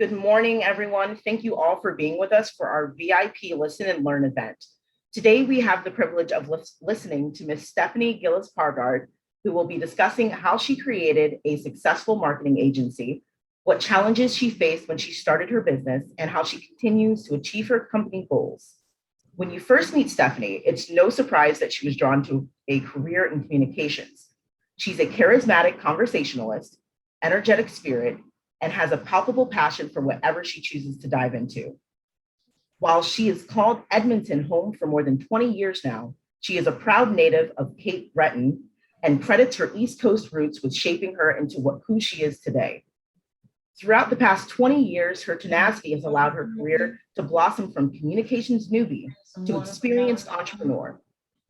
Good morning, everyone. Thank you all for being with us for our VIP Listen and Learn event. Today, we have the privilege of listening to Ms. Stephanie Gillis-Paulgaard, who will be discussing how she created a successful marketing agency, what challenges she faced when she started her business, and how she continues to achieve her company goals. When you first meet Stephanie, it's no surprise that she was drawn to a career in communications. She's a charismatic conversationalist, energetic spirit, and has a palpable passion for whatever she chooses to dive into. While she has called Edmonton home for more than 20 years now, she is a proud native of Cape Breton and credits her East Coast roots with shaping her into who she is today. Throughout the past 20 years, her tenacity has allowed her career to blossom from communications newbie to experienced entrepreneur.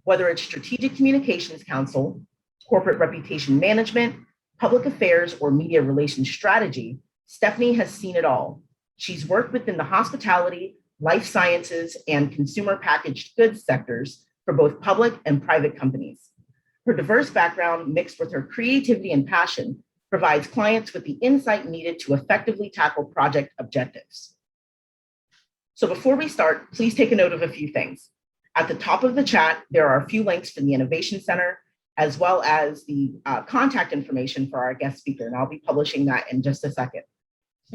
Whether it's strategic communications counsel, corporate reputation management, public affairs, or media relations strategy, Stephanie has seen it all. She's worked within the hospitality, life sciences, and consumer packaged goods sectors for both public and private companies. Her diverse background, mixed with her creativity and passion, provides clients with the insight needed to effectively tackle project objectives. So before we start, please take a note of a few things. At the top of the chat, there are a few links for the Innovation Center, as well as the contact information for our guest speaker, and I'll be publishing that in just a second.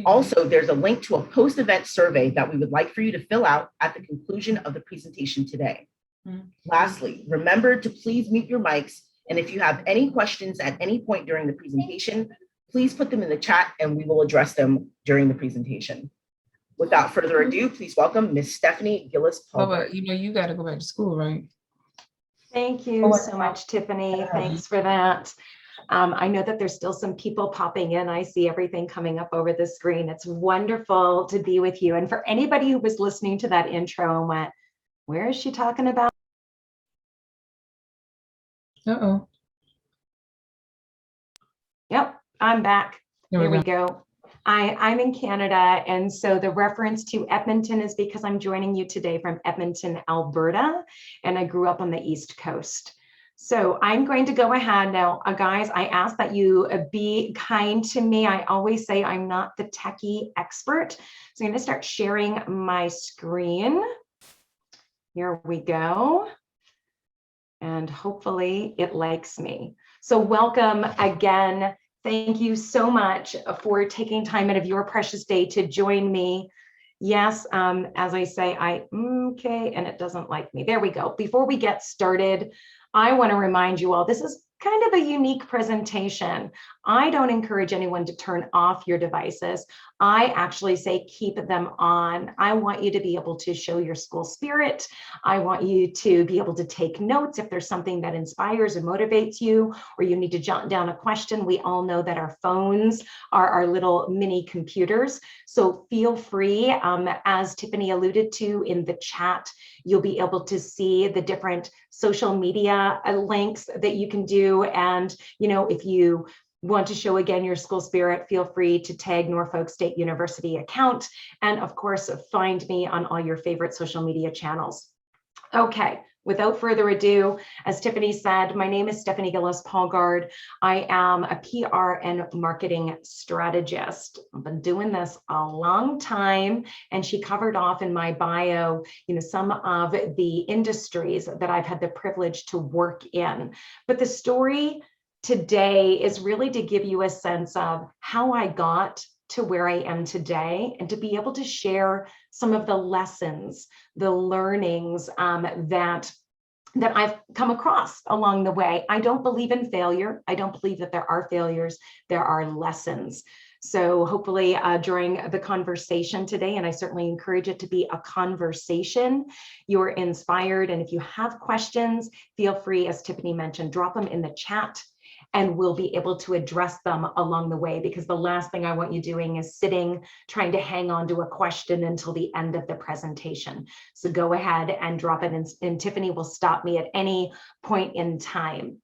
Also, there's a link to a post-event survey that we would like for you to fill out at the conclusion of the presentation today. Lastly, remember to please mute your mics, and if you have any questions at any point during the presentation, please put them in the chat and we will address them during the presentation. Without further ado, please welcome Ms. Stephanie Gillis-Paulgaard. You got to go back to school, right? Thank you so much, Tiffany. Thanks for that. I know that there's still some people popping in. I see everything coming up over the screen. It's wonderful to be with you. And for anybody who was listening to that intro and went, where is she talking about? Uh-oh. Yep, I'm back. Here we go. I'm in Canada, and so the reference to Edmonton is because I'm joining you today from Edmonton, Alberta, and I grew up on the East Coast. So I'm going to go ahead now, guys. I ask that you be kind to me. I always say I'm not the techie expert. So I'm going to start sharing my screen. Here we go. And hopefully it likes me. So welcome again. Thank you so much for taking time out of your precious day to join me. Yes, as I say, okay, and it doesn't like me. There we go. Before we get started, I want to remind you all, this is kind of a unique presentation. I don't encourage anyone to turn off your devices. I actually say keep them on. I want you to be able to show your school spirit. I want you to be able to take notes if there's something that inspires and motivates you, or you need to jot down a question. We all know that our phones are our little mini computers. So feel free, as Tiffany alluded to in the chat, you'll be able to see the different social media links that you can do. And, if you want to show again your school spirit, feel free to tag Norfolk State University account. And of course, find me on all your favorite social media channels. Okay, without further ado, as Tiffany said, my name is Stephanie Gillis-Paulgaard. I am a PR and marketing strategist. I've been doing this a long time, and she covered off in my bio, some of the industries that I've had the privilege to work in. But the story today is really to give you a sense of how I got to where I am today, and to be able to share some of the lessons, the learnings that I've come across along the way. I don't believe in failure. I don't believe that there are failures. There are lessons. So hopefully during the conversation today, and I certainly encourage it to be a conversation, you're inspired. And if you have questions, feel free, as Tiffany mentioned, drop them in the chat, and we'll be able to address them along the way, because the last thing I want you doing is sitting, trying to hang on to a question until the end of the presentation. So go ahead and drop it in, and Tiffany will stop me at any point in time.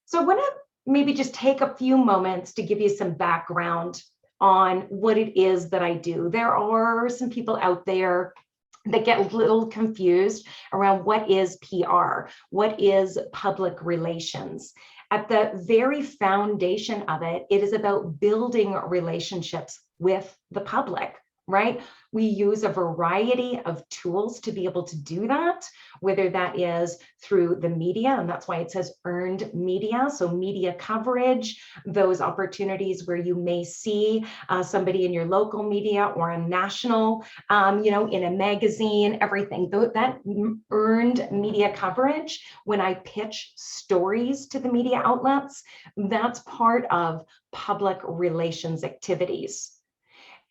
So I want to maybe just take a few moments to give you some background on what it is that I do. There are some people out there that get a little confused around what is PR, what is public relations. At the very foundation of it, it is about building relationships with the public, right? We use a variety of tools to be able to do that, whether that is through the media, and that's why it says earned media. So media coverage, those opportunities where you may see somebody in your local media or a national, in a magazine, everything. That earned media coverage, when I pitch stories to the media outlets, that's part of public relations activities.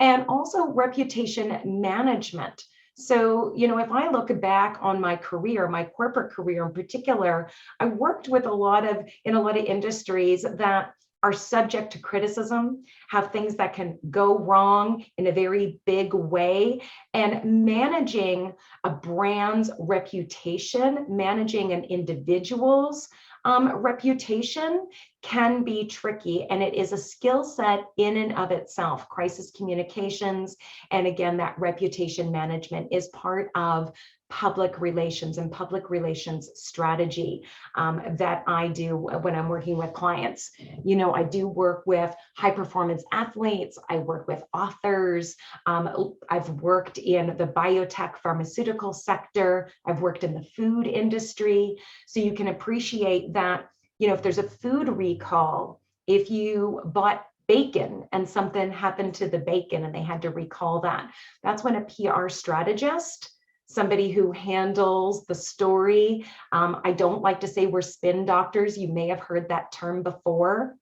And also reputation management. So, if I look back on my career, my corporate career in particular, I worked with in a lot of industries that are subject to criticism, have things that can go wrong in a very big way, and managing a brand's reputation, managing an individual's reputation can be tricky, and it is a skill set in and of itself. Crisis communications, and again, that reputation management is part of public relations and public relations strategy that I do when I'm working with clients. I do work with high performance athletes. I work with authors. I've worked in the biotech pharmaceutical sector. I've worked in the food industry. So you can appreciate that, if there's a food recall, if you bought bacon and something happened to the bacon and they had to recall that, that's when a PR strategist, somebody who handles the story. I don't like to say we're spin doctors. You may have heard that term before,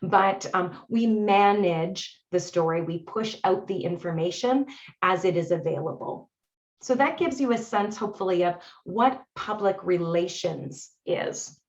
but we manage the story. We push out the information as it is available. So that gives you a sense, hopefully, of what public relations is.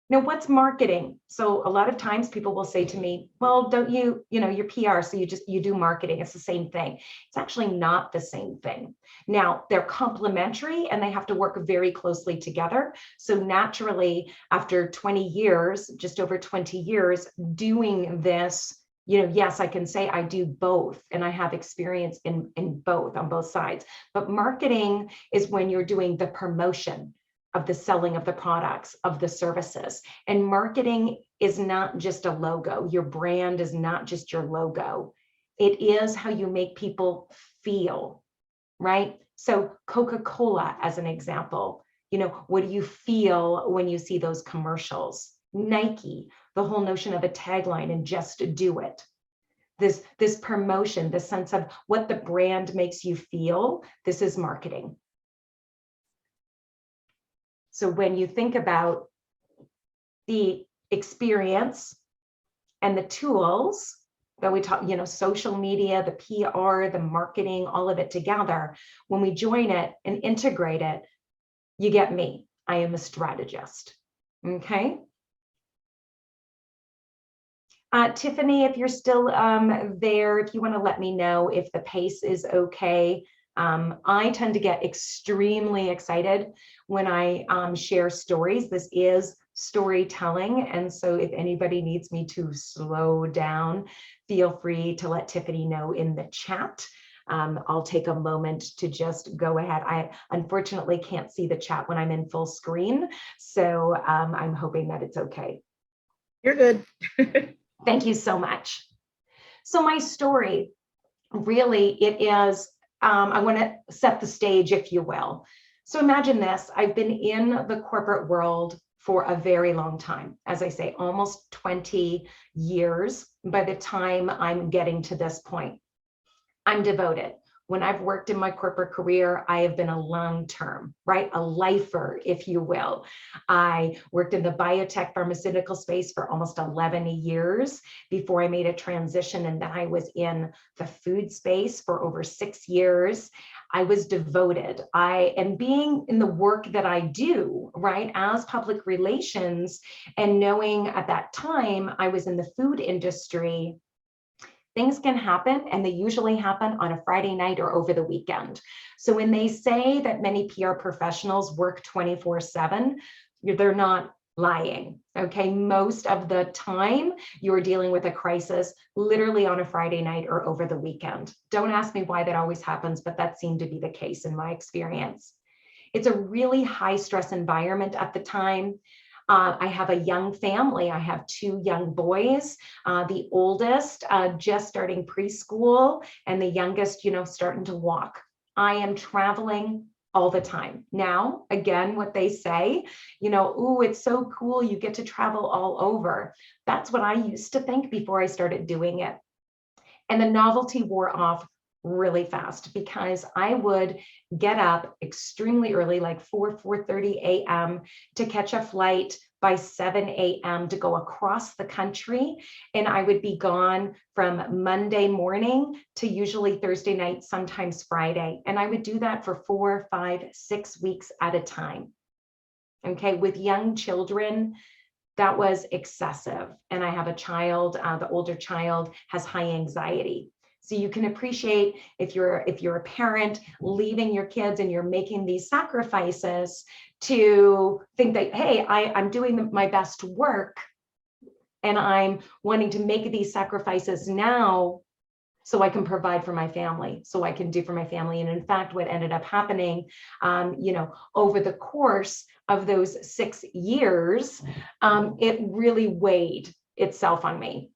Now, what's marketing? So a lot of times people will say to me, well, don't you, you're PR, so you do marketing. It's the same thing. It's actually not the same thing. Now, they're complementary and they have to work very closely together. So naturally, after 20 years, just over 20 years doing this, yes, I can say I do both, and I have experience in both, on both sides. But marketing is when you're doing the promotion of the selling of the products, of the services. And marketing is not just a logo. Your brand is not just your logo. It is how you make people feel, right? So Coca-Cola, as an example, what do you feel when you see those commercials? Nike, the whole notion of a tagline and just do it. This promotion, the sense of what the brand makes you feel, this is marketing. So when you think about the experience and the tools that we talk, social media, the PR, the marketing, all of it together, when we join it and integrate it, you get me. I am a strategist. Okay. Tiffany, if you're still there, if you want to let me know if the pace is okay. I tend to get extremely excited when I share stories. This is storytelling. And so if anybody needs me to slow down, feel free to let Tiffany know in the chat. I'll take a moment to just go ahead. I unfortunately can't see the chat when I'm in full screen. So I'm hoping that it's okay. You're good. Thank you so much. So my story, really, it is, I want to set the stage, if you will. So imagine this. I've been in the corporate world for a very long time. As I say, almost 20 years by the time I'm getting to this point. I'm devoted. When I've worked in my corporate career, I have been a long-term, right? A lifer, if you will. I worked in the biotech pharmaceutical space for almost 11 years before I made a transition, and then I was in the food space for over 6 years. I was devoted. And being in the work that I do, right, as public relations, and knowing at that time I was in the food industry, things can happen, and they usually happen on a Friday night or over the weekend. So when they say that many PR professionals work 24/7, they're not lying, okay? Most of the time, you're dealing with a crisis literally on a Friday night or over the weekend. Don't ask me why that always happens, but that seemed to be the case in my experience. It's a really high stress environment at the time. I have a young family. I have 2 young boys, the oldest just starting preschool and the youngest, starting to walk. I am traveling all the time. Now, again, what they say, ooh, it's so cool. You get to travel all over. That's what I used to think before I started doing it. And the novelty wore off really fast because I would get up extremely early, like 4:30 a.m. to catch a flight by 7 a.m. to go across the country. And I would be gone from Monday morning to usually Thursday night, sometimes Friday. And I would do that for 4, 5, 6 weeks at a time. Okay, with young children, that was excessive. And I have a child, the older child has high anxiety. So you can appreciate if you're a parent leaving your kids and you're making these sacrifices to think that, hey, I'm doing my best work and I'm wanting to make these sacrifices now so I can provide for my family, so I can do for my family. And in fact, what ended up happening, over the course of those 6 years, it really weighed itself on me.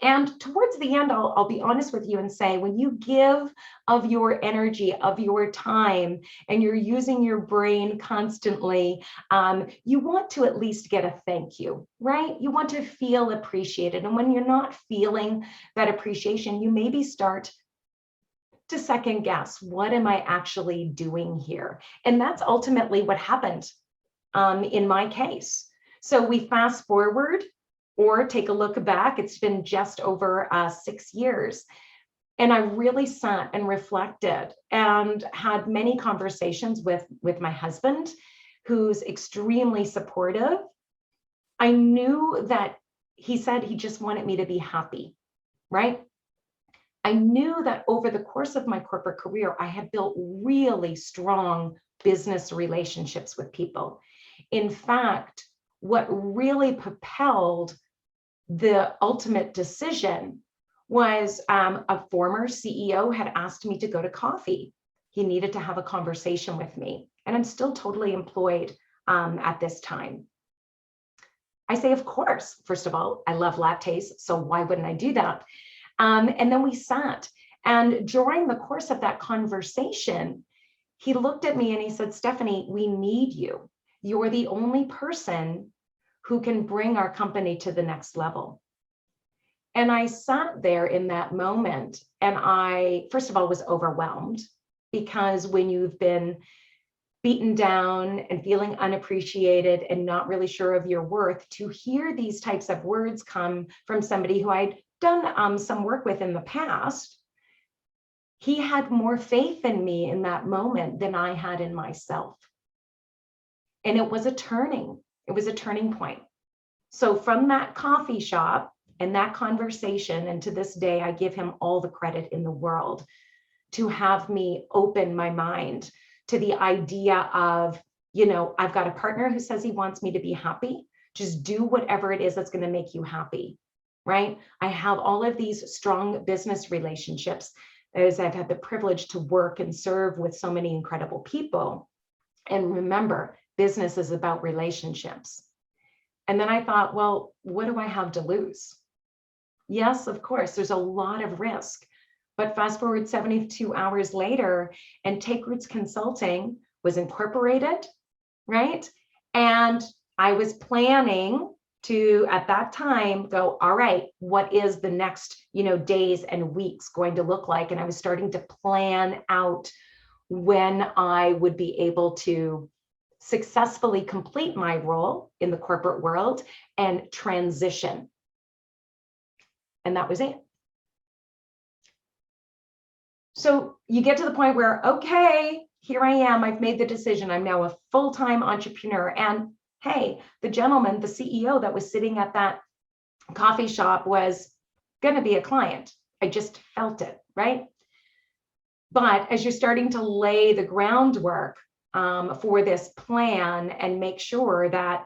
And towards the end, I'll be honest with you and say, when you give of your energy, of your time, and you're using your brain constantly, you want to at least get a thank you, right? You want to feel appreciated. And when you're not feeling that appreciation, you maybe start to second guess, what am I actually doing here? And that's ultimately what happened in my case. So we fast forward, or take a look back, it's been just over 6 years. And I really sat and reflected and had many conversations with my husband, who's extremely supportive. I knew that he said he just wanted me to be happy, right? I knew that over the course of my corporate career, I had built really strong business relationships with people. In fact, what really propelled the ultimate decision was a former CEO had asked me to go to coffee. He needed to have a conversation with me, and I'm still totally employed at this time. I say, of course. First of all, I love lattes, so why wouldn't I do that? And then we sat, and during the course of that conversation, he looked at me and he said, Stephanie, we need you. You're the only person who can bring our company to the next level. And I sat there in that moment, and I, first of all, was overwhelmed, because when you've been beaten down and feeling unappreciated and not really sure of your worth, to hear these types of words come from somebody who I'd done some work with in the past, he had more faith in me in that moment than I had in myself. And it was a turning point. So from that coffee shop and that conversation, and to this day, I give him all the credit in the world to have me open my mind to the idea of, I've got a partner who says he wants me to be happy. Just do whatever it is that's going to make you happy, right? I have all of these strong business relationships, as I've had the privilege to work and serve with so many incredible people. And remember, business is about relationships. And then I thought, well, what do I have to lose? Yes, of course, there's a lot of risk. But fast forward 72 hours later, and Take Roots Consulting was incorporated, right? And I was planning to, at that time, go, all right, what is the next, days and weeks going to look like? And I was starting to plan out when I would be able to successfully complete my role in the corporate world and transition. And that was it. So you get to the point where, okay, here I am. I've made the decision. I'm now a full-time entrepreneur. And hey, the gentleman, the CEO that was sitting at that coffee shop was going to be a client. I just felt it, right? But as you're starting to lay the groundwork for this plan and make sure that,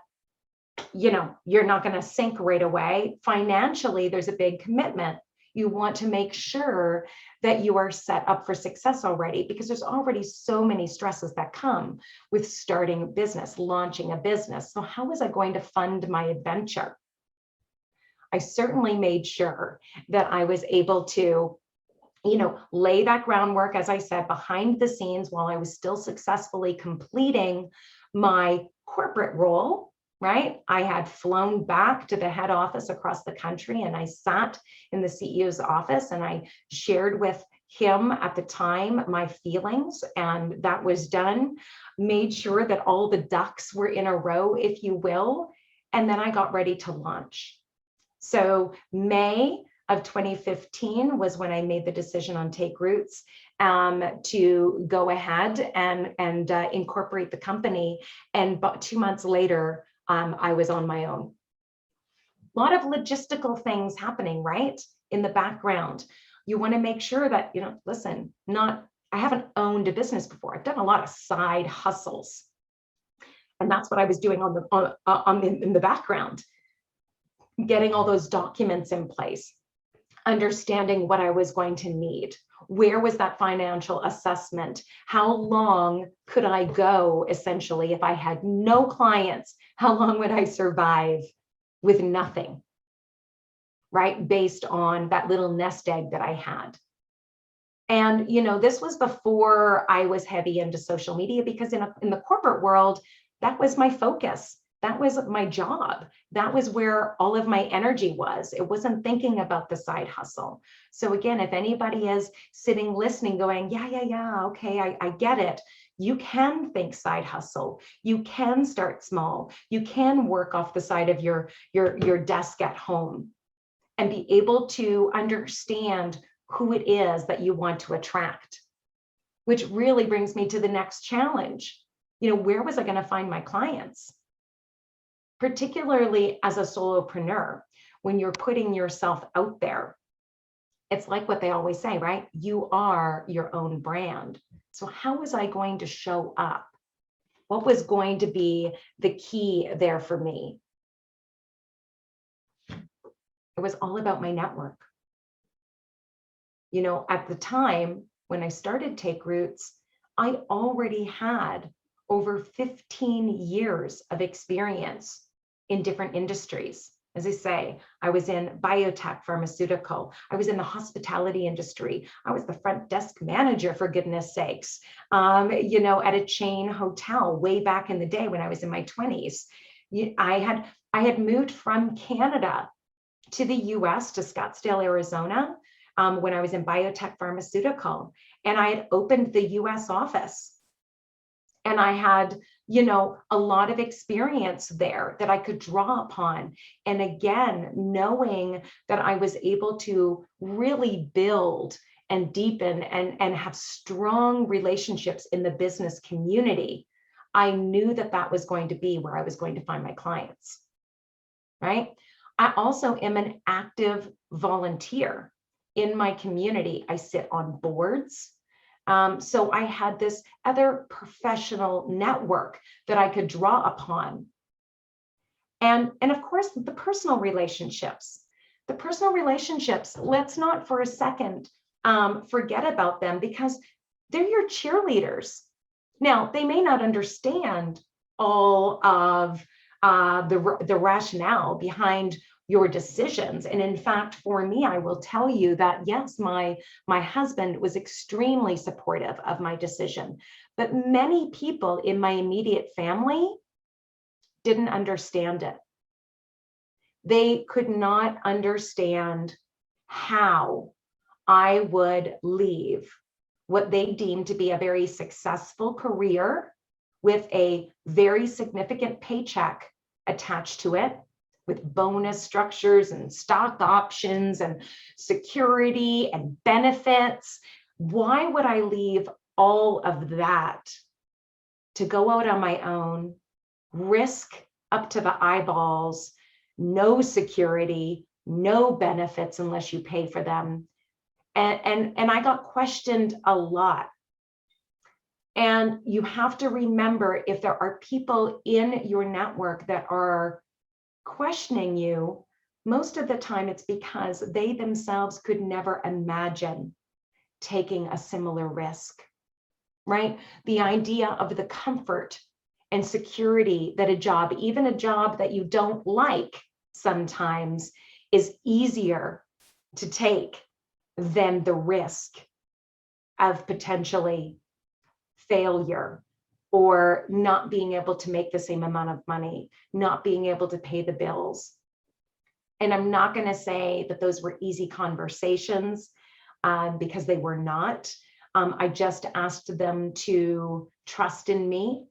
you're not going to sink right away, financially, there's a big commitment. You want to make sure that you are set up for success already, because there's already so many stresses that come with starting a business, launching a business. So how was I going to fund my adventure? I certainly made sure that I was able to, lay that groundwork, as I said, behind the scenes while I was still successfully completing my corporate role, right? I had flown back to the head office across the country, and I sat in the CEO's office and I shared with him at the time my feelings, and that was done. Made sure that all the ducks were in a row, if you will, and then I got ready to launch. So May of 2015 was when I made the decision on Take Roots to go ahead and incorporate the company. And about 2 months later, I was on my own. A lot of logistical things happening, right? In the background. You want to make sure that, listen, I haven't owned a business before. I've done a lot of side hustles. And that's what I was doing in the background. Getting all those documents in place, understanding what I was going to need. Where was that financial assessment? How long could I go, essentially, if I had no clients? How long would I survive with nothing, right? Based on that little nest egg that I had. And, this was before I was heavy into social media, because in the corporate world, that was my focus. That was my job. That was where all of my energy was. It wasn't thinking about the side hustle. So again, if anybody is sitting listening going, yeah, okay, I get it. You can think side hustle. You can start small. You can work off the side of your desk at home and be able to understand who it is that you want to attract, which really brings me to the next challenge. Where was I going to find my clients? Particularly as a solopreneur, when you're putting yourself out there, it's like what they always say, right? You are your own brand. So how was I going to show up? What was going to be the key there for me? It was all about my network. At the time when I started Take Roots, I already had over 15 years of experience in different industries. As I say, I was in biotech, pharmaceutical. I was in the hospitality industry. I was the front desk manager, for goodness sakes, at a chain hotel way back in the day when I was in my 20s. I had moved from Canada to the US, to Scottsdale, Arizona, when I was in biotech pharmaceutical, and I had opened the US office. And I had, a lot of experience there that I could draw upon. And again, knowing that I was able to really build and deepen and have strong relationships in the business community, I knew that that was going to be where I was going to find my clients, right? I also am an active volunteer in my community. I sit on boards. So I had this other professional network that I could draw upon. And of course, the personal relationships. The personal relationships, let's not for a second forget about them, because they're your cheerleaders. Now, they may not understand all of the rationale behind your decisions. And in fact, for me, I will tell you that, yes, my husband was extremely supportive of my decision, but many people in my immediate family didn't understand it. They could not understand how I would leave what they deemed to be a very successful career with a very significant paycheck attached to it, with bonus structures and stock options and security and benefits. Why would I leave all of that to go out on my own, risk up to the eyeballs, no security, no benefits unless you pay for them? And I got questioned a lot. And you have to remember, if there are people in your network that are questioning you, most of the time it's because they themselves could never imagine taking a similar risk, right? The idea of the comfort and security that a job, even a job that you don't like sometimes, is easier to take than the risk of potentially failure or not being able to make the same amount of money, not being able to pay the bills. And I'm not going to say that those were easy conversations because they were not. I just asked them to trust in me,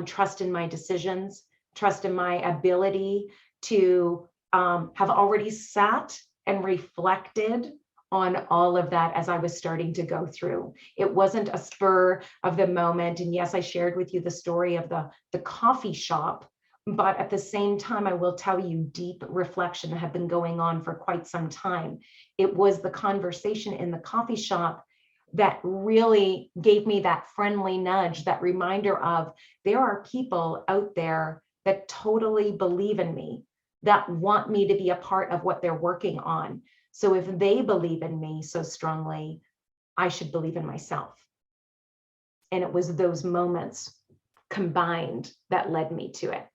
trust in my decisions, trust in my ability to have already sat and reflected on all of that as I was starting to go through. It wasn't a spur of the moment. And yes, I shared with you the story of the coffee shop, but at the same time, I will tell you deep reflection had been going on for quite some time. It was the conversation in the coffee shop that really gave me that friendly nudge, that reminder of there are people out there that totally believe in me, that want me to be a part of what they're working on. So if they believe in me so strongly, I should believe in myself. And it was those moments combined that led me to it.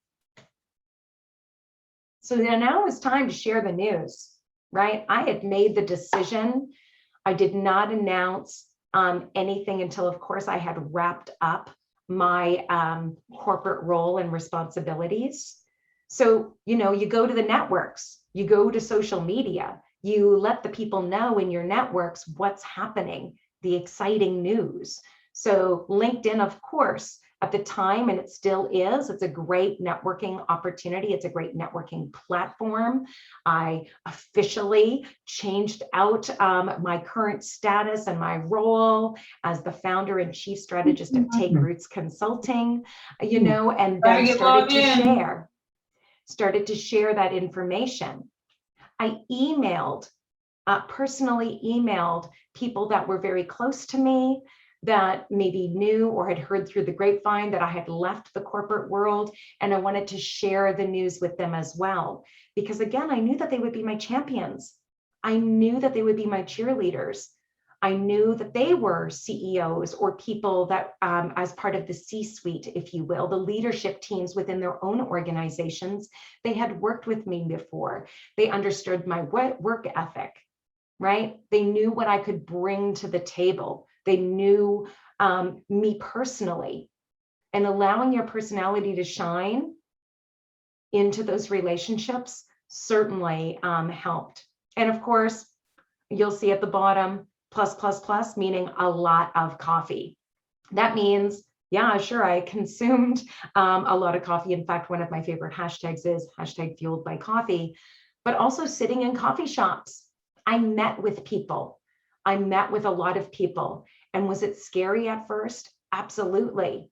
So then now it's time to share the news, right? I had made the decision. I did not announce anything until, of course, I had wrapped up my corporate role and responsibilities. So, you go to the networks, you go to social media, you let the people know in your networks what's happening, the exciting news. So LinkedIn, of course, at the time, and it still is, it's a great networking opportunity. It's a great networking platform. I officially changed out my current status and my role as the founder and chief strategist of Take Roots Consulting, and then started to share that information. I personally emailed people that were very close to me, that maybe knew or had heard through the grapevine that I had left the corporate world, and I wanted to share the news with them as well. Because again, I knew that they would be my champions. I knew that they would be my cheerleaders. I knew that they were CEOs or people that, as part of the C-suite, if you will, the leadership teams within their own organizations, they had worked with me before. They understood my work ethic, right? They knew what I could bring to the table. They knew me personally, and allowing your personality to shine into those relationships certainly helped. And of course, you'll see at the bottom, plus, meaning a lot of coffee. That means, yeah, sure, I consumed a lot of coffee. In fact, one of my favorite hashtags is #fueled by coffee, but also sitting in coffee shops. I met with people. I met with a lot of people. And was it scary at first? Absolutely.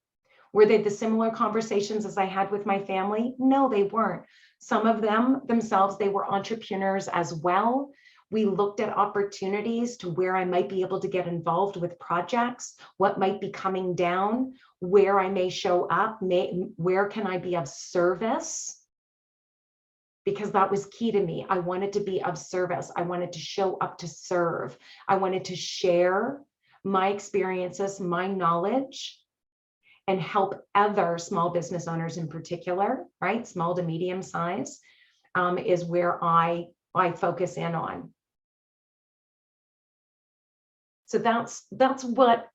Were they the similar conversations as I had with my family? No, they weren't. Some of them themselves, they were entrepreneurs as well. We looked at opportunities to where I might be able to get involved with projects, what might be coming down, where I may show up, where can I be of service? Because that was key to me. I wanted to be of service. I wanted to show up to serve. I wanted to share my experiences, my knowledge, and help other small business owners in particular, right? Small to medium size is where I focus in on. So that's what,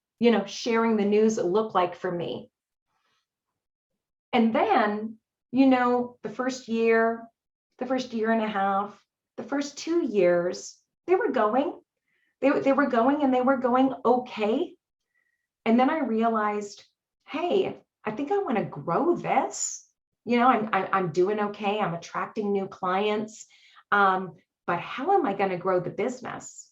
sharing the news looked like for me. And then, the first year and a half, the first 2 years, they were going. They were going, and they were going okay. And then I realized, hey, I think I want to grow this. I'm doing okay. I'm attracting new clients. But how am I going to grow the business?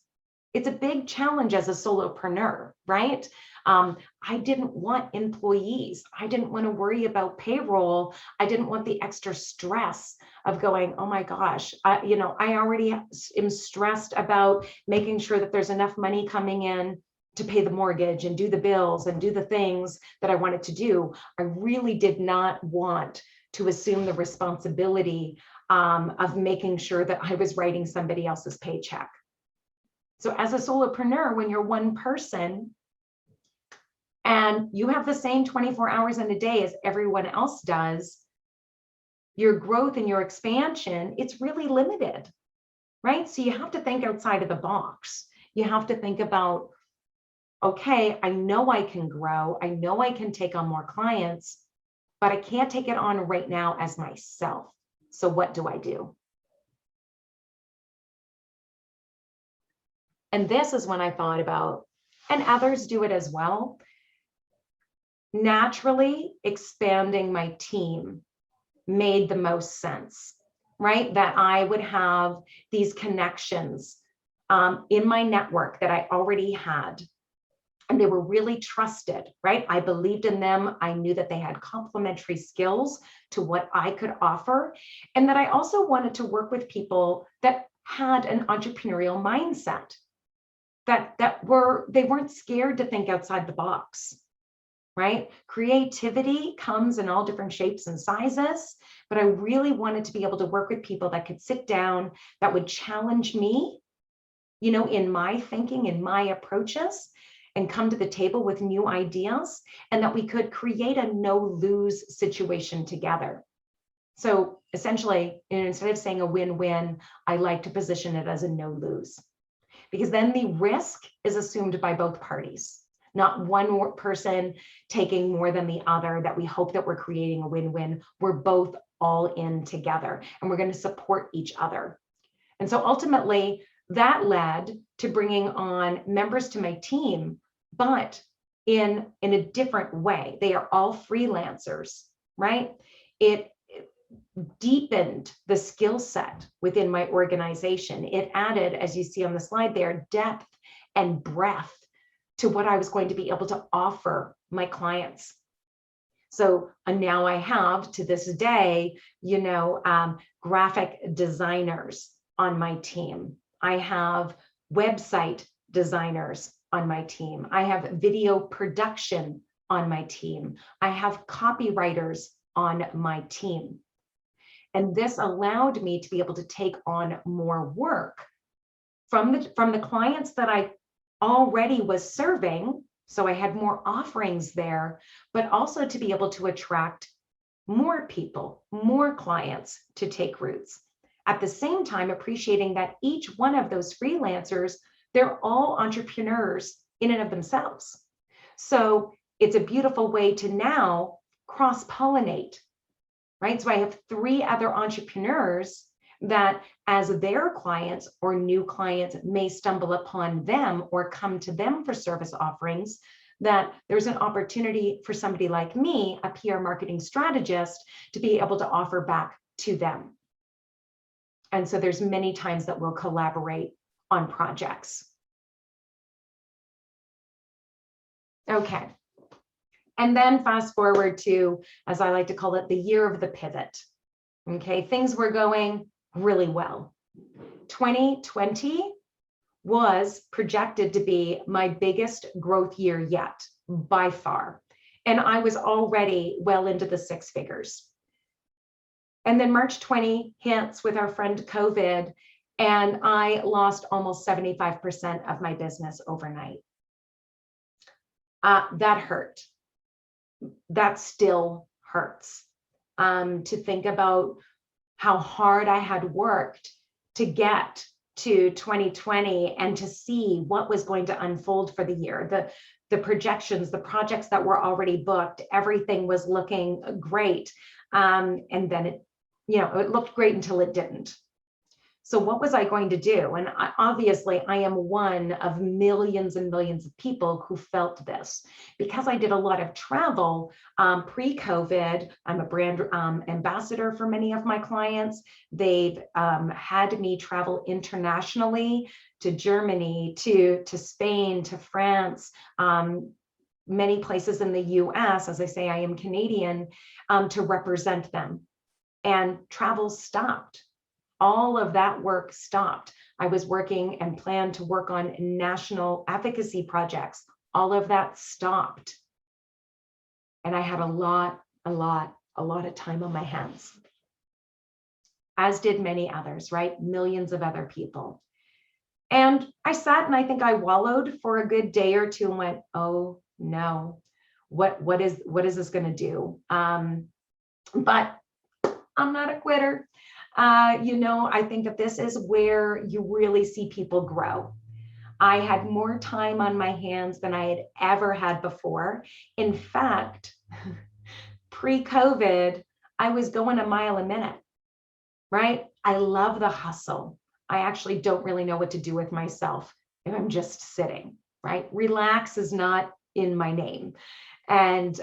It's a big challenge as a solopreneur, right? I didn't want employees. I didn't want to worry about payroll. I didn't want the extra stress of going, oh my gosh, I already am stressed about making sure that there's enough money coming in to pay the mortgage and do the bills and do the things that I wanted to do. I really did not want to assume the responsibility of making sure that I was writing somebody else's paycheck. So as a solopreneur, when you're one person and you have the same 24 hours in a day as everyone else does, your growth and your expansion, it's really limited, right? So you have to think outside of the box. You have to think about, okay, I know I can grow. I know I can take on more clients, but I can't take it on right now as myself. So what do I do? And this is when I thought about, and others do it as well, naturally expanding my team made the most sense, right? That I would have these connections in my network that I already had. And they were really trusted, right? I believed in them. I knew that they had complementary skills to what I could offer. And that I also wanted to work with people that had an entrepreneurial mindset, they weren't scared to think outside the box, right? Creativity comes in all different shapes and sizes, but I really wanted to be able to work with people that could sit down, that would challenge me, in my thinking, in my approaches, and come to the table with new ideas, and that we could create a no-lose situation together. So essentially, instead of saying a win-win, I like to position it as a no-lose, because then the risk is assumed by both parties, not one person taking more than the other, that we hope that we're creating a win-win. We're both all in together, and we're going to support each other. And so ultimately, that led to bringing on members to my team, but in a different way. They are all freelancers, right? It deepened the skill set within my organization. It added, as you see on the slide there, depth and breadth to what I was going to be able to offer my clients. So now I have, to this day, graphic designers on my team. I have website designers on my team. I have video production on my team. I have copywriters on my team. And this allowed me to be able to take on more work from the clients that I already was serving. So I had more offerings there, but also to be able to attract more people, more clients to take roots. At the same time, appreciating that each one of those freelancers, they're all entrepreneurs in and of themselves. So it's a beautiful way to now cross-pollinate, right? So I have 3 other entrepreneurs that, as their clients or new clients may stumble upon them or come to them for service offerings, that there's an opportunity for somebody like me, a PR marketing strategist, to be able to offer back to them. And so there's many times that we'll collaborate on projects. Okay. And then fast forward to, as I like to call it, the year of the pivot. Okay, things were going really well. 2020 was projected to be my biggest growth year yet, by far. And I was already well into the 6 figures. And then March 20 hits with our friend COVID, and I lost almost 75% of my business overnight. That hurt. That still hurts. To think about how hard I had worked to get to 2020 and to see what was going to unfold for the year. The projections, the projects that were already booked, everything was looking great. And then it looked great until it didn't. So what was I going to do? And obviously, I am one of millions and millions of people who felt this. Because I did a lot of travel pre-COVID, I'm a brand ambassador for many of my clients. They've had me travel internationally to Germany, to Spain, to France, many places in the US. As I say, I am Canadian, to represent them. And travel stopped. All of that work stopped. I was working and planned to work on national advocacy projects. All of that stopped. And I had a lot of time on my hands. as did many others, right? Millions of other people. And I sat and I think I wallowed for a good day or two and went, oh no, what is this going to do? But I'm not a quitter. I think that this is where you really see people grow. I had more time on my hands than I had ever had before. In fact, pre-COVID, I was going a mile a minute, right? I love the hustle. I actually don't really know what to do with myself if I'm just sitting, right? Relax is not in my name. And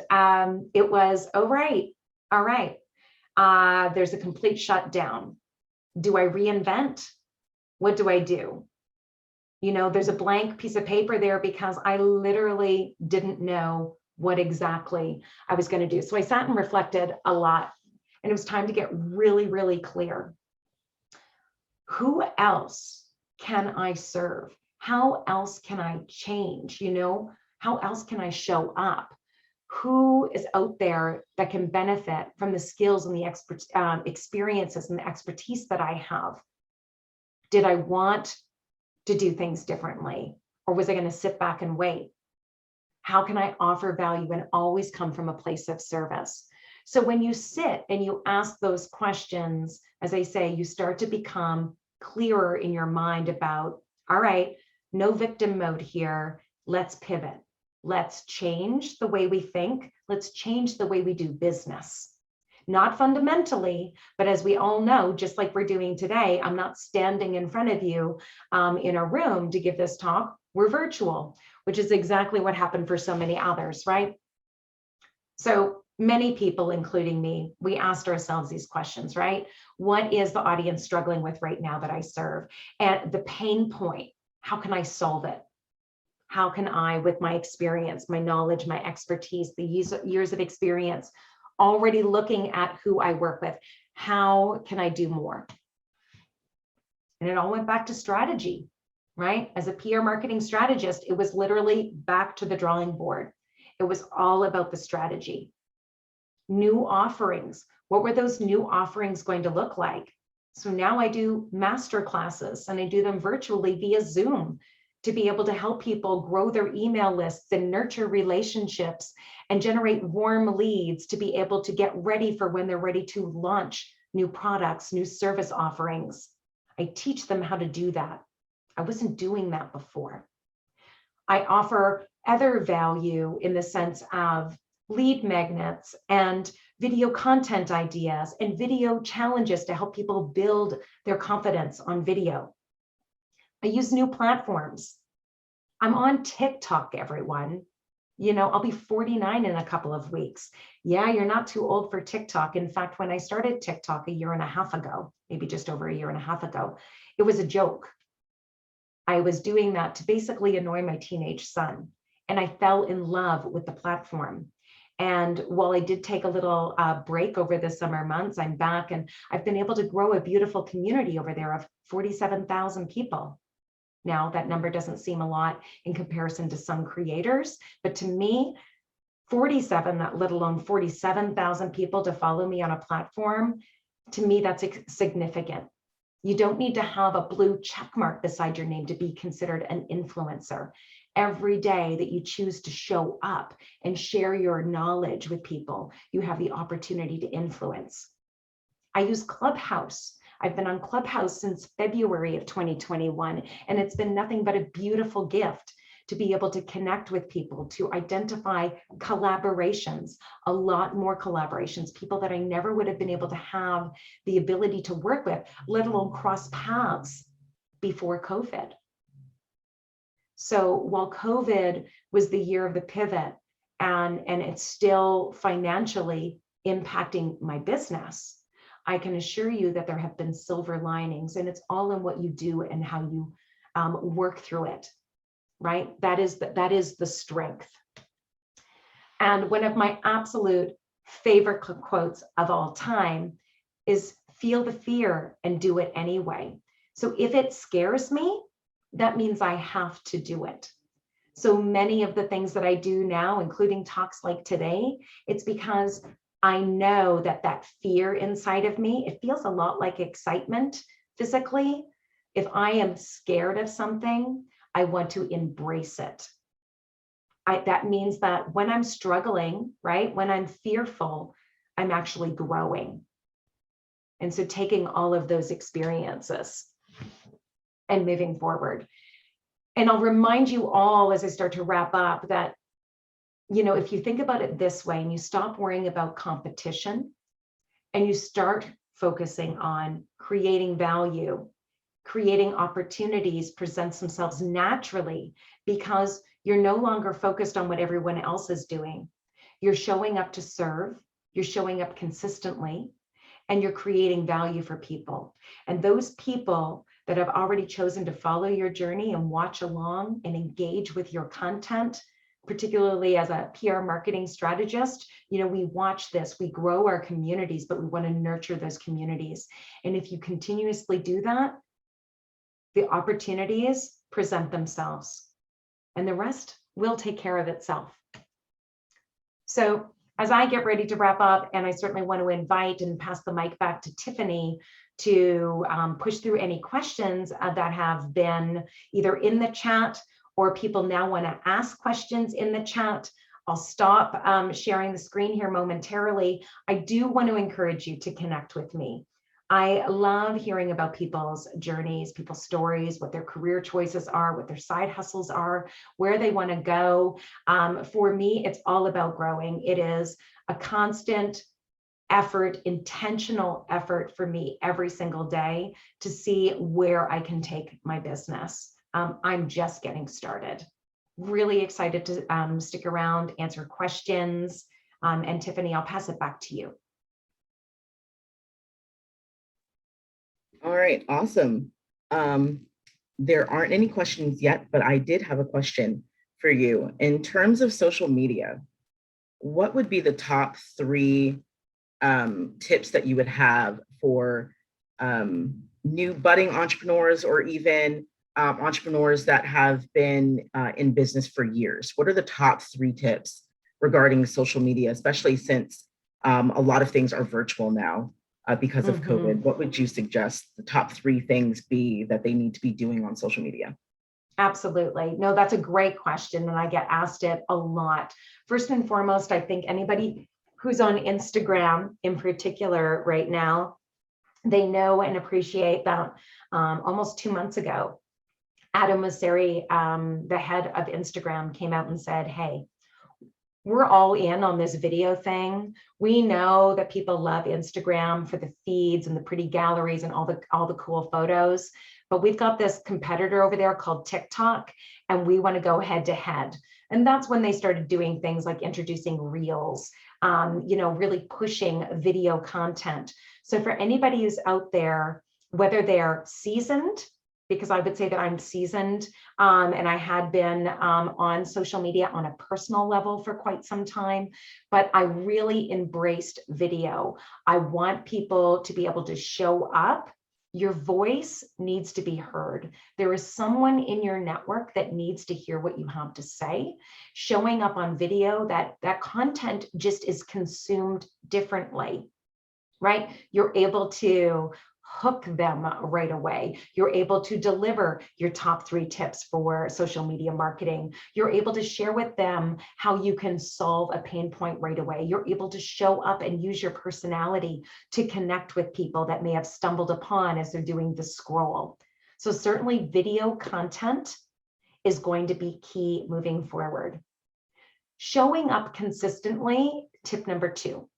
it was, all right. There's a complete shutdown. Do I reinvent? What do I do? There's a blank piece of paper there because I literally didn't know what exactly I was going to do. So I sat and reflected a lot, and it was time to get really, really clear. Who else can I serve? How else can I change? How else can I show up? Who is out there that can benefit from the skills and the experiences and the expertise that I have? Did I want to do things differently, or was I going to sit back and wait? How can I offer value and always come from a place of service? So when you sit and you ask those questions, as I say, you start to become clearer in your mind about, all right, no victim mode here. Let's pivot. Let's change the way we think. Let's change the way we do business. Not fundamentally, but as we all know, just like we're doing today, I'm not standing in front of you in a room to give this talk. We're virtual, which is exactly what happened for so many others, right? So many people, including me, we asked ourselves these questions, right? What is the audience struggling with right now that I serve? And the pain point, how can I solve it? How can I, with my experience, my knowledge, my expertise, the years of experience, already looking at who I work with, how can I do more? And it all went back to strategy, right? As a PR marketing strategist, it was literally back to the drawing board. It was all about the strategy. New offerings. What were those new offerings going to look like? So now I do master classes, and I do them virtually via Zoom to be able to help people grow their email lists and nurture relationships and generate warm leads to be able to get ready for when they're ready to launch new products, new service offerings. I teach them how to do that. I wasn't doing that before. I offer other value in the sense of lead magnets and video content ideas and video challenges to help people build their confidence on video. I use new platforms. I'm on TikTok, everyone. I'll be 49 in a couple of weeks. Yeah, you're not too old for TikTok. In fact, when I started TikTok a year and a half ago, maybe just over a year and a half ago, it was a joke. I was doing that to basically annoy my teenage son, and I fell in love with the platform. And while I did take a little break over the summer months, I'm back, and I've been able to grow a beautiful community over there of 47,000 people. Now, that number doesn't seem a lot in comparison to some creators, but to me, 47, let alone 47,000 people to follow me on a platform, to me, that's significant. You don't need to have a blue check mark beside your name to be considered an influencer. Every day that you choose to show up and share your knowledge with people, you have the opportunity to influence. I use Clubhouse. I've been on Clubhouse since February of 2021, and it's been nothing but a beautiful gift to be able to connect with people, to identify collaborations, a lot more collaborations, people that I never would have been able to have the ability to work with, let alone cross paths before COVID. So while COVID was the year of the pivot, and it's still financially impacting my business, I can assure you that there have been silver linings, and it's all in what you do and how you work through it, right? That is the strength. And one of my absolute favorite quotes of all time is, feel the fear and do it anyway. So if it scares me, that means I have to do it. So many of the things that I do now, including talks like today, it's because I know that that fear inside of me, it feels a lot like excitement physically. If I am scared of something, I want to embrace it. That means that when I'm struggling, right, when I'm fearful, I'm actually growing. And so taking all of those experiences and moving forward. And I'll remind you all as I start to wrap up that, you know, if you think about it this way and you stop worrying about competition and you start focusing on creating value, creating opportunities presents themselves naturally because you're no longer focused on what everyone else is doing. You're showing up to serve, you're showing up consistently, and you're creating value for people. And those people that have already chosen to follow your journey and watch along and engage with your content, particularly as a PR marketing strategist, you know, we watch this, we grow our communities, but we want to nurture those communities. And if you continuously do that, the opportunities present themselves and the rest will take care of itself. So as I get ready to wrap up, and I certainly want to invite and pass the mic back to Tiffany to push through any questions that have been either in the chat or people now want to ask questions in the chat. I'll stop sharing the screen here momentarily. I do want to encourage you to connect with me. I love hearing about people's journeys, people's stories, what their career choices are, what their side hustles are, where they want to go. For me, it's all about growing. It is a constant effort, intentional effort for me every single day to see where I can take my business. I'm just getting started. Really excited to stick around, answer questions. And Tiffany, I'll pass it back to you. All right, awesome. There aren't any questions yet, but I did have a question for you. In terms of social media, what would be the top 3 tips that you would have for new budding entrepreneurs or even entrepreneurs that have been in business for years? What are the top 3 tips regarding social media, especially since a lot of things are virtual now? Because of COVID, what would you suggest the top 3 things be that they need to be doing on social media? Absolutely. No, that's a great question. And I get asked it a lot. First and foremost, I think anybody who's on Instagram in particular right now, they know and appreciate that almost 2 months ago, Adam Mosseri, the head of Instagram, came out and said, hey, we're all in on this video thing. We know that people love Instagram for the feeds and the pretty galleries and all the cool photos, but we've got this competitor over there called TikTok, and we want to go head to head. And that's when they started doing things like introducing reels, you know, really pushing video content. So for anybody who's out there, whether they're seasoned, because I would say that I'm seasoned and I had been on social media on a personal level for quite some time, but I really embraced video. I want people to be able to show up. Your voice needs to be heard. There is someone in your network that needs to hear what you have to say. Showing up on video, that content just is consumed differently, right? You're able to hook them right away. You're able to deliver your top 3 tips for social media marketing. You're able to share with them how you can solve a pain point right away. You're able to show up and use your personality to connect with people that may have stumbled upon as they're doing the scroll. So certainly video content is going to be key moving forward. Showing up consistently, tip number 2.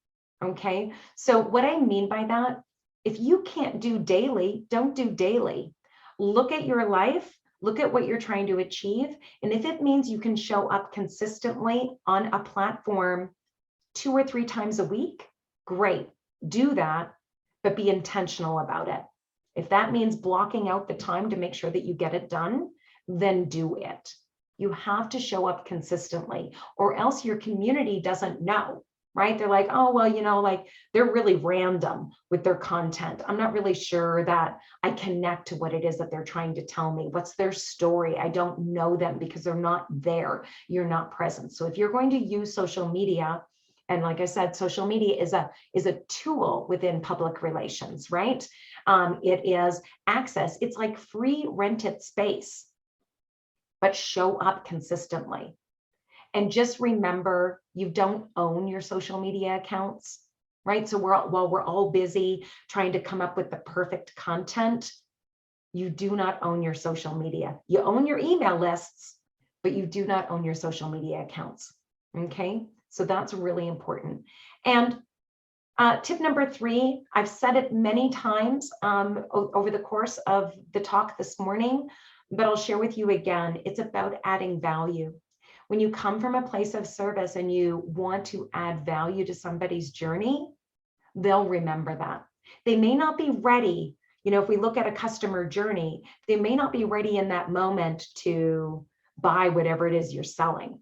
Okay, so what I mean by that, if you can't do daily, don't do daily. Look at your life, look at what you're trying to achieve. And if it means you can show up consistently on a platform 2 or 3 times a week, great, do that, but be intentional about it. If that means blocking out the time to make sure that you get it done, then do it. You have to show up consistently, or else your community doesn't know. Right? They're like, oh, well, you know, like they're really random with their content. I'm not really sure that I connect to what it is that they're trying to tell me. What's their story? I don't know them because they're not there. You're not present. So if you're going to use social media, And like I said, social media is a tool within public relations, right? It is access. It's like free rented space, but show up consistently. And just remember, you don't own your social media accounts, right? So while we're all busy trying to come up with the perfect content, you do not own your social media. You own your email lists, but you do not own your social media accounts, okay? So that's really important. And tip number 3, I've said it many times over the course of the talk this morning, but I'll share with you again. It's about adding value. When you come from a place of service and you want to add value to somebody's journey, they'll remember that. They may not be ready. If we look at a customer journey, they may not be ready in that moment to buy whatever it is you're selling,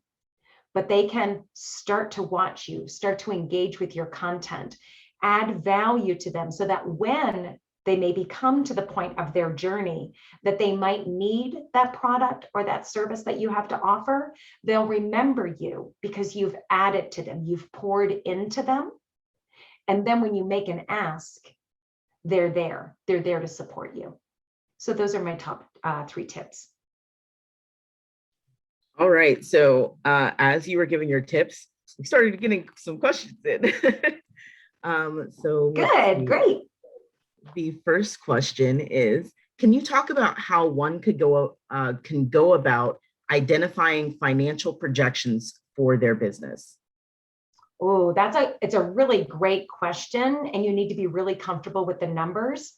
but they can start to watch you, start to engage with your content, add value to them so that when they maybe come to the point of their journey that they might need that product or that service that you have to offer, they'll remember you because you've added to them, you've poured into them. And then when you make an ask, they're there to support you. So those are my top 3 tips. All right. So as you were giving your tips, we started getting some questions in. So good, great. The first question is, can you talk about how one can go about identifying financial projections for their business? Oh, it's a really great question, and you need to be really comfortable with the numbers.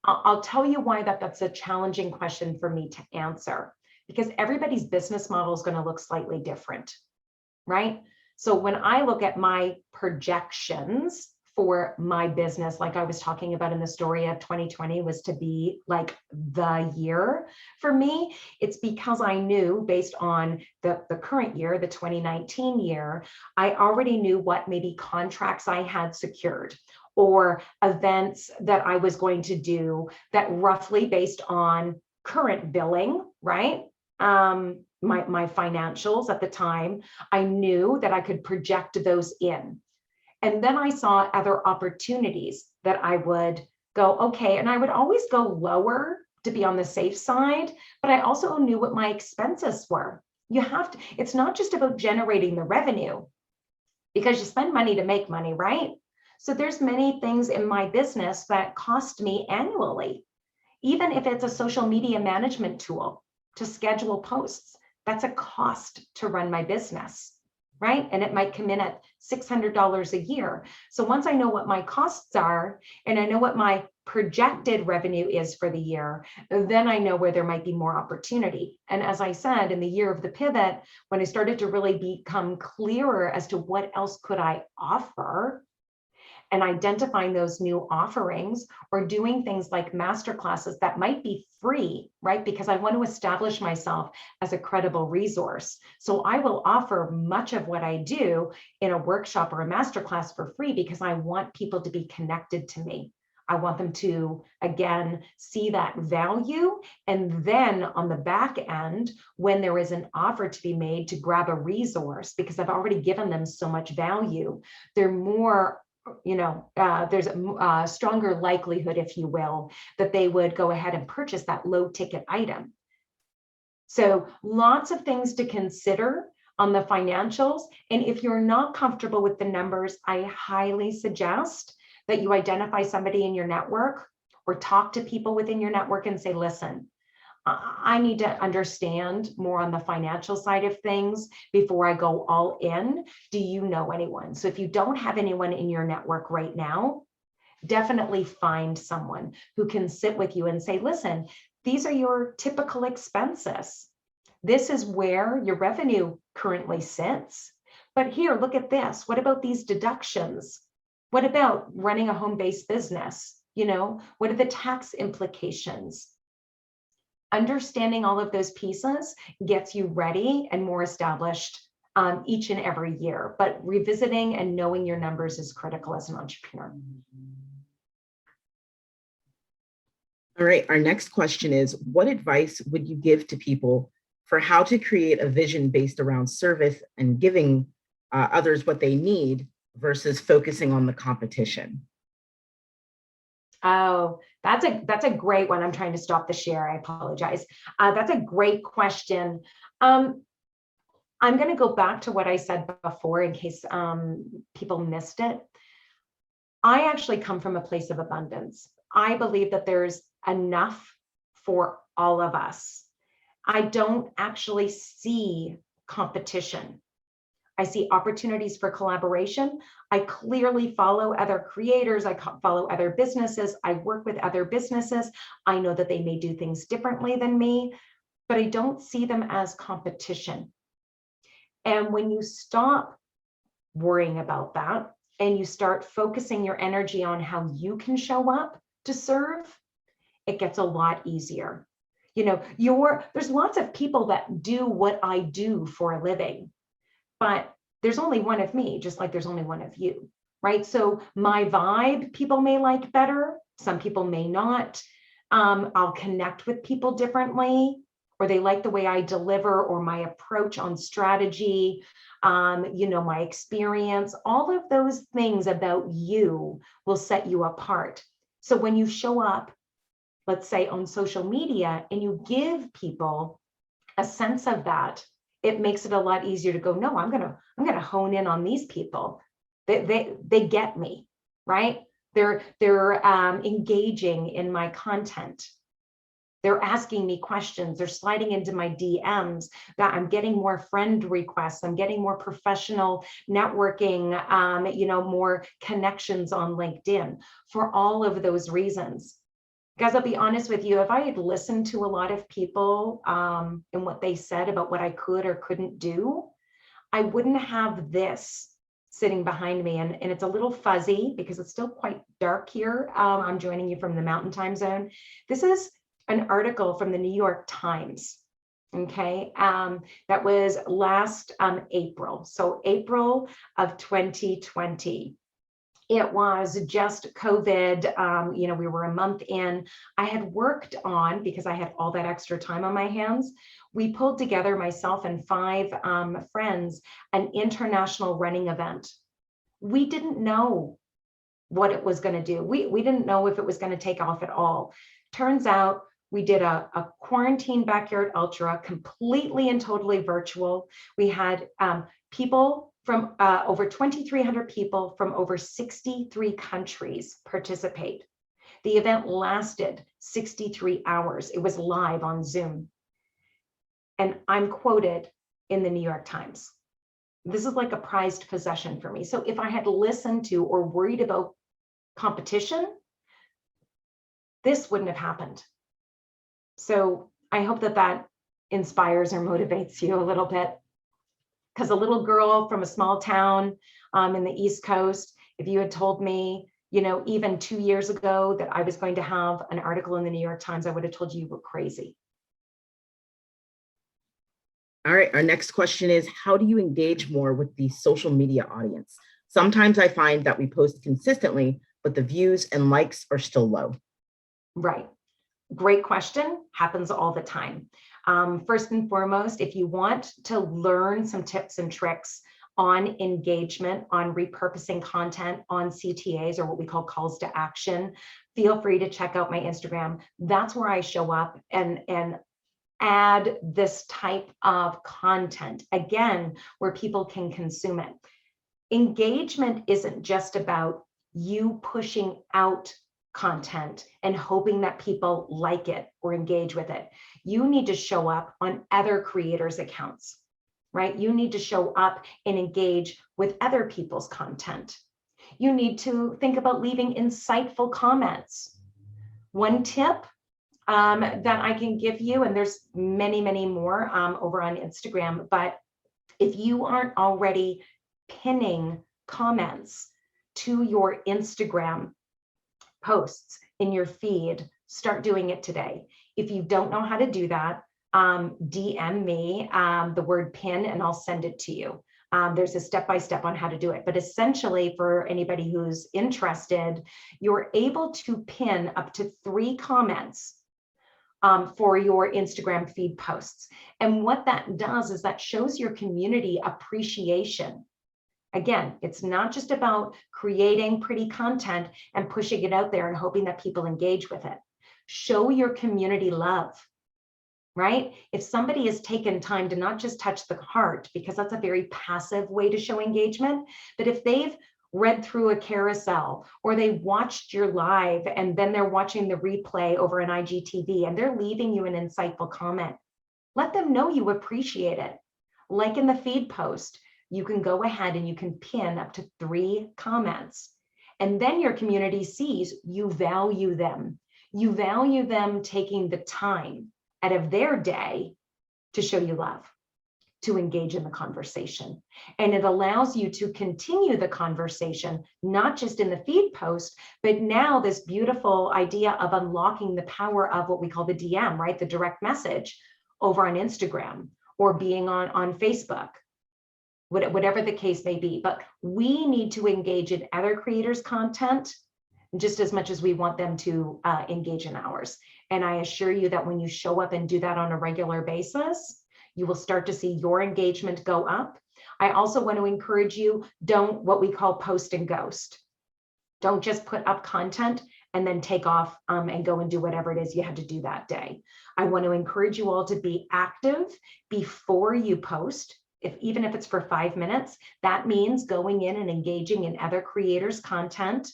I'll tell you why that's a challenging question for me to answer, because everybody's business model is going to look slightly different, right? So when I look at my projections for my business, like I was talking about in the story of 2020 was to be like the year for me, it's because I knew based on the current year, the 2019 year, I already knew what maybe contracts I had secured or events that I was going to do that roughly based on current billing, right? My financials at the time, I knew that I could project those in. And then I saw other opportunities that I would go, okay, and I would always go lower to be on the safe side, but I also knew what my expenses were. It's not just about generating the revenue, because you spend money to make money, right? So there's many things in my business that cost me annually, even if it's a social media management tool to schedule posts, that's a cost to run my business, right? And it might come in at $600 a year. So once I know what my costs are and I know what my projected revenue is for the year, then I know where there might be more opportunity. And as I said, in the year of the pivot, when I started to really become clearer as to what else could I offer, and identifying those new offerings or doing things like masterclasses that might be free, right? Because I want to establish myself as a credible resource. So I will offer much of what I do in a workshop or a masterclass for free because I want people to be connected to me. I want them to, again, see that value. And then on the back end, when there is an offer to be made to grab a resource, because I've already given them so much value, they're more there's a stronger likelihood, if you will, that they would go ahead and purchase that low ticket item. So lots of things to consider on the financials. And if you're not comfortable with the numbers, I highly suggest that you identify somebody in your network or talk to people within your network and say, listen, I need to understand more on the financial side of things before I go all in. Do you know anyone? So if you don't have anyone in your network right now, definitely find someone who can sit with you and say, listen, these are your typical expenses. This is where your revenue currently sits. But here, look at this. What about these deductions? What about running a home-based business? What are the tax implications? Understanding all of those pieces gets you ready and more established each and every year. But revisiting and knowing your numbers is critical as an entrepreneur. All right, our next question is, what advice would you give to people for how to create a vision based around service and giving others what they need versus focusing on the competition? Oh, that's a great one. I'm trying to stop the share. I apologize. That's a great question. I'm going to go back to what I said before in case people missed it. I actually come from a place of abundance. I believe that there's enough for all of us. I don't actually see competition. I see opportunities for collaboration. I clearly follow other creators. I follow other businesses. I work with other businesses. I know that they may do things differently than me, but I don't see them as competition. And when you stop worrying about that and you start focusing your energy on how you can show up to serve, it gets a lot easier. You know, there's lots of people that do what I do for a living, but there's only one of me, just like there's only one of you, right? So my vibe, people may like better. Some people may not. I'll connect with people differently, or they like the way I deliver or my approach on strategy, you know, my experience. All of those things about you will set you apart. So when you show up, let's say on social media, and you give people a sense of that, it makes it a lot easier to go, no, I'm gonna hone in on these people. They get me, right? They're engaging in my content. They're asking me questions. They're sliding into my DMs. That I'm getting more friend requests. I'm getting more professional networking, you know, more connections on LinkedIn for all of those reasons. Guys, I'll be honest with you, if I had listened to a lot of people and what they said about what I could or couldn't do, I wouldn't have this sitting behind me. And it's a little fuzzy because it's still quite dark here. I'm joining you from the Mountain Time Zone. This is an article from the New York Times, okay? That was last April, so April of 2020. It was just COVID, you know, we were a month in. I had worked on, because I had all that extra time on my hands, we pulled together, myself and 5 friends, an international running event. We didn't know what it was going to do. We didn't know if it was going to take off at all. Turns out we did a quarantine backyard ultra, completely and totally virtual. We had people from over 2,300 people from over 63 countries participate. The event lasted 63 hours. It was live on Zoom. And I'm quoted in the New York Times. This is like a prized possession for me. So if I had listened to or worried about competition, this wouldn't have happened. So I hope that that inspires or motivates you a little bit. Because a little girl from a small town in the East Coast, if you had told me, you know, even 2 years ago that I was going to have an article in the New York Times, I would have told you were crazy. All right, our next question is, how do you engage more with the social media audience? Sometimes I find that we post consistently, but the views and likes are still low. Right. Great question. Happens all the time. First and foremost, if you want to learn some tips and tricks on engagement, on repurposing content, on CTAs, or what we call calls to action, feel free to check out my Instagram. That's where I show up and add this type of content, again, where people can consume it. Engagement isn't just about you pushing out content and hoping that people like it or engage with it. You need to show up on other creators' accounts, right? You need to show up and engage with other people's content. You need to think about leaving insightful comments. One tip that I can give you, and there's many, many more over on Instagram, but if you aren't already pinning comments to your Instagram posts in your feed, start doing it today. If you don't know how to do that, DM me the word pin and I'll send it to you. There's a step-by-step on how to do it. But essentially, for anybody who's interested, you're able to pin up to 3 comments for your Instagram feed posts. And what that does is that shows your community appreciation Again, it's not just about creating pretty content and pushing it out there and hoping that people engage with it. Show your community love, right? If somebody has taken time to not just touch the heart, because that's a very passive way to show engagement, but if they've read through a carousel or they watched your live and then they're watching the replay over an IGTV and they're leaving you an insightful comment, let them know you appreciate it. Like in the feed post, you can go ahead and you can pin up to 3 comments. And then your community sees you value them. You value them taking the time out of their day to show you love, to engage in the conversation. And it allows you to continue the conversation, not just in the feed post, but now this beautiful idea of unlocking the power of what we call the DM, right? The direct message over on Instagram or being on Facebook, whatever the case may be. But we need to engage in other creators' content just as much as we want them to engage in ours. And I assure you that when you show up and do that on a regular basis, you will start to see your engagement go up. I also want to encourage you, don't what we call post and ghost. Don't just put up content and then take off and go and do whatever it is you had to do that day. I want to encourage you all to be active before you post. Even if it's for 5 minutes, that means going in and engaging in other creators' content,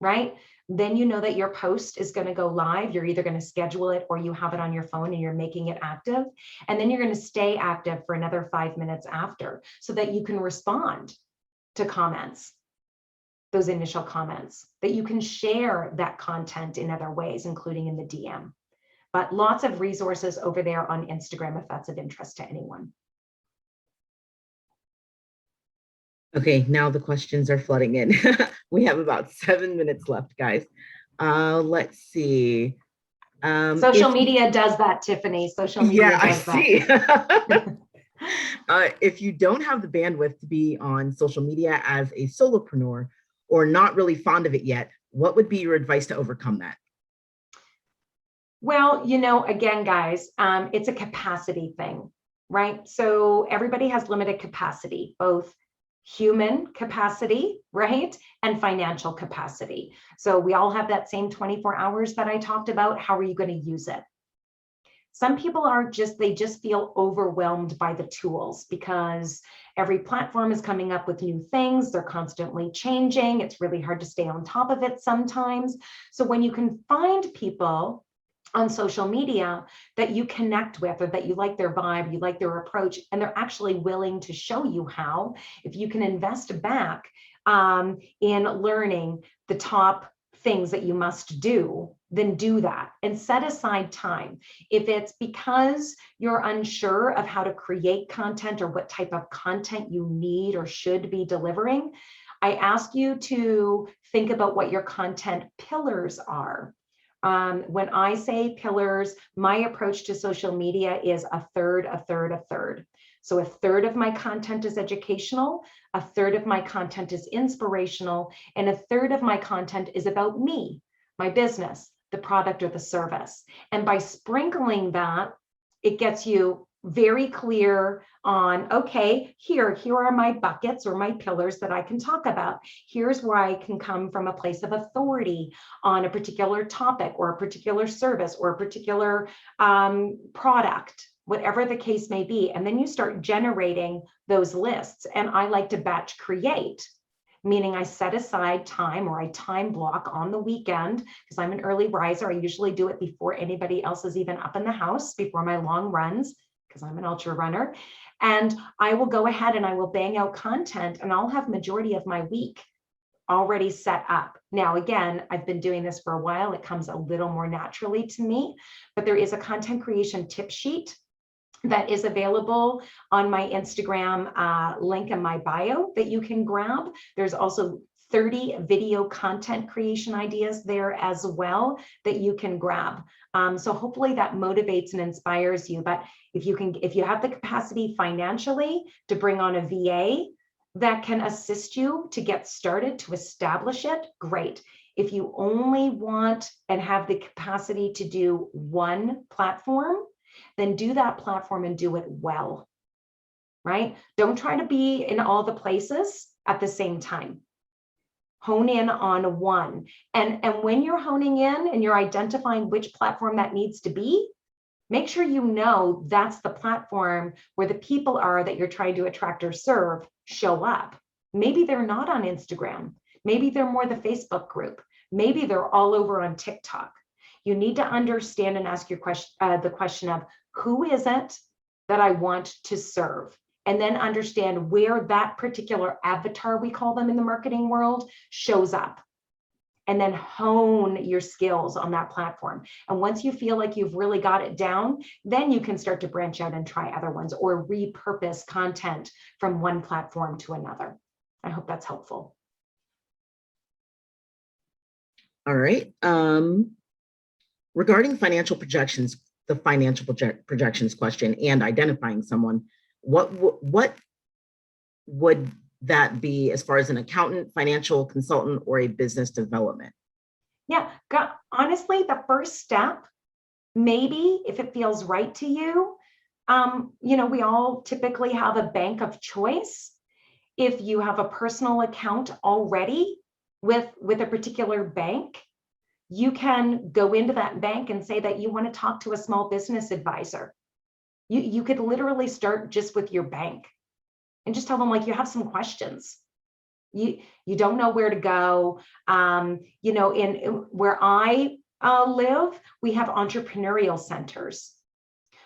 right? Then you know that your post is going to go live. You're either going to schedule it or you have it on your phone and you're making it active. And then you're going to stay active for another 5 minutes after so that you can respond to comments, those initial comments, that you can share that content in other ways, including in the DM. But lots of resources over there on Instagram if that's of interest to anyone. Okay, now the questions are flooding in. We have about 7 minutes left, guys. Let's see. Social media does that, Tiffany. Social media does that. If you don't have the bandwidth to be on social media as a solopreneur or not really fond of it yet, what would be your advice to overcome that? Well, again, guys, it's a capacity thing, right? So everybody has limited capacity, both human capacity, right? And financial capacity. So we all have that same 24 hours that I talked about. How are you going to use it? Some people they just feel overwhelmed by the tools because every platform is coming up with new things. They're constantly changing. It's really hard to stay on top of it sometimes. So when you can find people on social media that you connect with or that you like their vibe, you like their approach, and they're actually willing to show you how, if you can invest back in learning the top things that you must do, then do that and set aside time. If it's because you're unsure of how to create content or what type of content you need or should be delivering, I ask you to think about what your content pillars are. When I say pillars, my approach to social media is a third, a third, a third. So a third of my content is educational, a third of my content is inspirational, and a third of my content is about me, my business, the product or the service. And by sprinkling that, it gets you very clear on, okay, here are my buckets or my pillars that I can talk about. Here's where I can come from a place of authority on a particular topic or a particular service or a particular product, whatever the case may be. And then you start generating those lists. And I like to batch create, meaning I set aside time or I time block on the weekend because I'm an early riser. I usually do it before anybody else is even up in the house, before my long runs, because I'm an ultra runner. And I will go ahead and I will bang out content and I'll have majority of my week already set up. Now, again, I've been doing this for a while. It comes a little more naturally to me, but there is a content creation tip sheet that is available on my Instagram link in my bio that you can grab. There's also 30 video content creation ideas there as well that you can grab. So hopefully that motivates and inspires you. But if you have the capacity financially to bring on a VA that can assist you to get started, to establish it, great. If you only want and have the capacity to do one platform, then do that platform and do it well, right? Don't try to be in all the places at the same time. Hone in on one. And when you're honing in and you're identifying which platform that needs to be, make sure you know that's the platform where the people are that you're trying to attract or serve show up. Maybe they're not on Instagram. Maybe they're more the Facebook group. Maybe they're all over on TikTok. You need to understand and ask your the question of who is it that I want to serve? And then understand where that particular avatar, we call them in the marketing world, shows up. And then hone your skills on that platform. And once you feel like you've really got it down, then you can start to branch out and try other ones or repurpose content from one platform to another. I hope that's helpful. All right. Regarding financial projections, the financial projections question and identifying someone, what would that be as far as an accountant, financial consultant, or a business development? Yeah, honestly, the first step, maybe if it feels right to you, we all typically have a bank of choice. If you have a personal account already with a particular bank, you can go into that bank and say that you want to talk to a small business advisor. You could literally start just with your bank and just tell them like you have some questions. You don't know where to go. In where I live, we have entrepreneurial centers.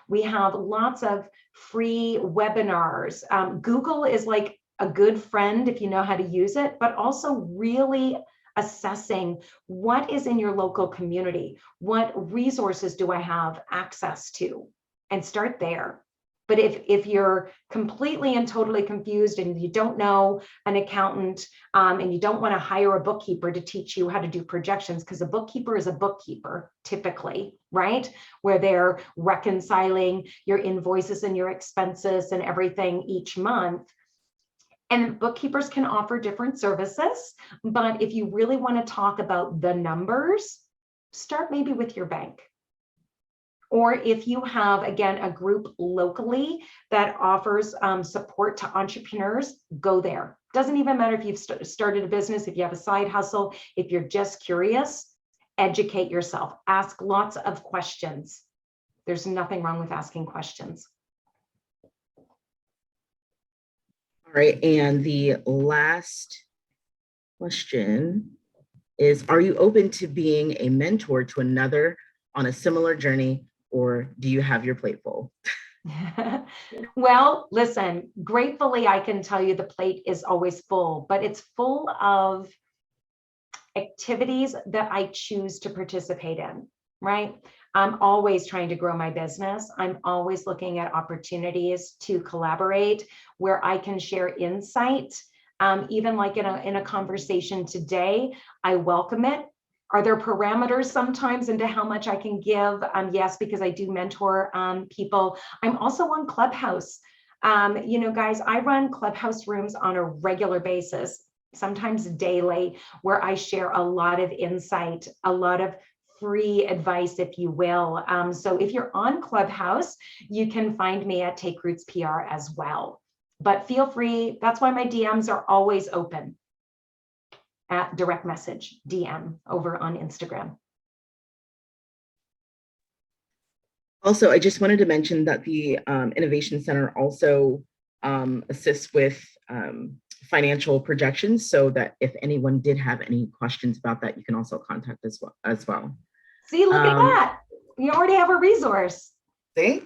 We have lots of free webinars. Google is like a good friend if you know how to use it, but also really assessing what is in your local community, what resources do I have access to, and start there. But if you're completely and totally confused and you don't know an accountant and you don't want to hire a bookkeeper to teach you how to do projections, because a bookkeeper is a bookkeeper typically, right? Where they're reconciling your invoices and your expenses and everything each month. And bookkeepers can offer different services, but if you really want to talk about the numbers, start maybe with your bank. Or if you have, again, a group locally that offers support to entrepreneurs, go there. Doesn't even matter if you've started a business, if you have a side hustle, if you're just curious, educate yourself. Ask lots of questions. There's nothing wrong with asking questions. All right, and the last question is, are you open to being a mentor to another on a similar journey, or do you have your plate full? Well, listen, gratefully, I can tell you the plate is always full, but it's full of activities that I choose to participate in, right? I'm always trying to grow my business. I'm always looking at opportunities to collaborate where I can share insight. Even like in a conversation today, I welcome it. Are there parameters sometimes into how much I can give? Yes, because I do mentor people. I'm also on Clubhouse. Guys, I run Clubhouse rooms on a regular basis, sometimes daily, where I share a lot of insight, a lot of free advice, if you will. So if you're on Clubhouse, you can find me at Take Roots PR as well. But feel free, that's why my DMs are always open. At direct message, DM over on Instagram. Also, I just wanted to mention that the Innovation Center also assists with financial projections, so that if anyone did have any questions about that, you can also contact us as well. See, look at that. You already have a resource. See?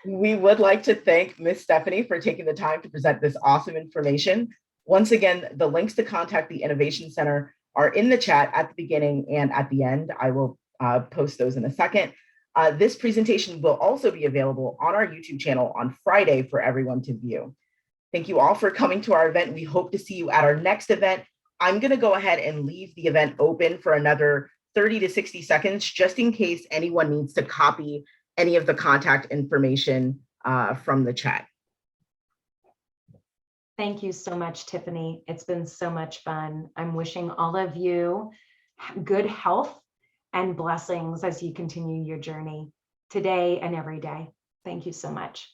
We would like to thank Ms. Stephanie for taking the time to present this awesome information. Once again, the links to contact the Innovation Center are in the chat at the beginning and at the end. I will post those in a second. This presentation will also be available on our YouTube channel on Friday for everyone to view. Thank you all for coming to our event. We hope to see you at our next event. I'm going to go ahead and leave the event open for another 30 to 60 seconds, just in case anyone needs to copy any of the contact information from the chat. Thank you so much, Tiffany. It's been so much fun. I'm wishing all of you good health and blessings as you continue your journey today and every day. Thank you so much.